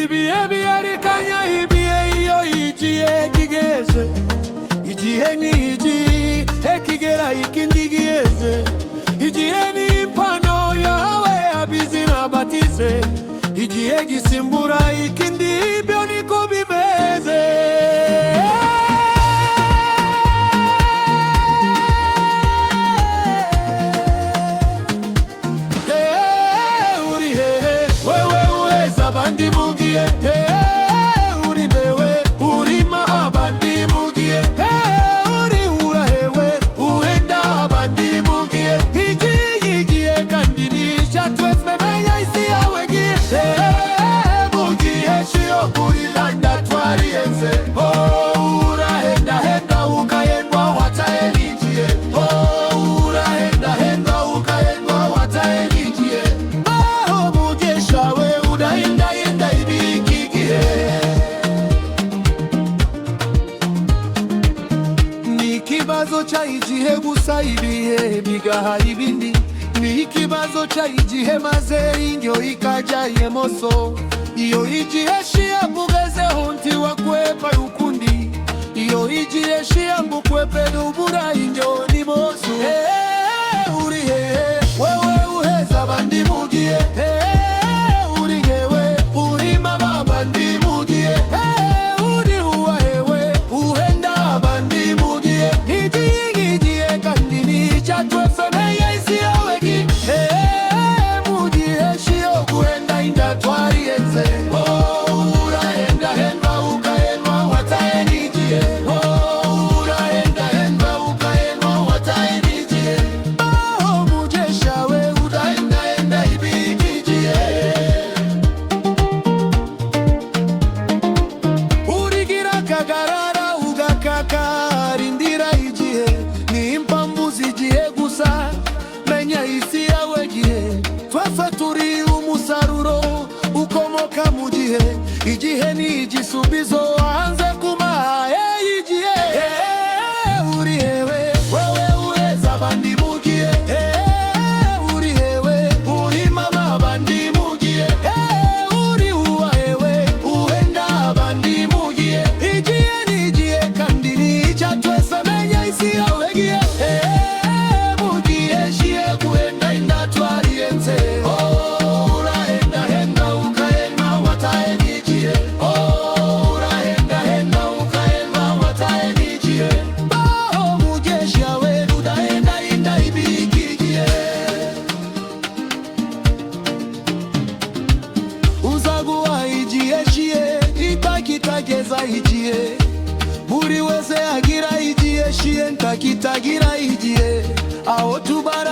ibihe byerekanye ibihe iyo igihe kigeze, igihe ni igihe kigera ikindi giheze, igihe ni impano yawe abizi n'abatize, igihe gisimbura ikindi, ibyo niko bimeze. Uri hehe wewe uheza abandi mugihe, uri ndewe urima abandi mugihe, uri urahewe uhenda abandi mugihe, igihe kandi nisha twese menya isi yawe gihe, mugihe shio kuilanda twarienze, urahenda henda ukaendwa wataeligie, urahenda henda ukaendwa wataeligie, mugisha we udahenda yenda ibikigihe. Ni ikibazo cha igihe gusa ibihe bigaha ibindi, ni ikibazo cha igihe maze indyo ikaja yemoso, iyo igihe shia bugezeho ntiwakwepa ukundi, iyo igihe shia mbukwepe nubura indyo ni moso. Uri hehe wewe uheza abandi mugihe, uri ngewe urima abandi mugihe, uri uwahewe uhenda abandi mugihe, igihe kandi nica twese menya isi yawe gihe, mugihe shio kuenda inda twarienze, urahenda henda ukaendwa wataeligie, urahenda henda ukaendwa wataeligie, mugisha we udahenda henda ibikigihe. Urigira kagarara ugakakarindira igihe, ni impamvu z'igihe gusa menya isi yawe gihe, twese turi umusaruro ukomoka mu gihe, igihe ni igisubizo hanze kumahaye y'igihe. Uri hewe wewe uheza abandi mugihe, uri hewe urima abandi mugihe, uri uwahewe uhenda abandi mugihe, igihe ni igihe kandi nica twese menya isi yawe gihe, mugihe shie kuenda inda twarienze, urahenda henda ukaendwa wataeligie, urahenda henda ukaendwa wataeligie, mugisha we udahenda inda ibikigihe. Uzaguha igihe shie itakitageza igihe, buri wese agira igihe shie ntakitagira igihe, aho tuba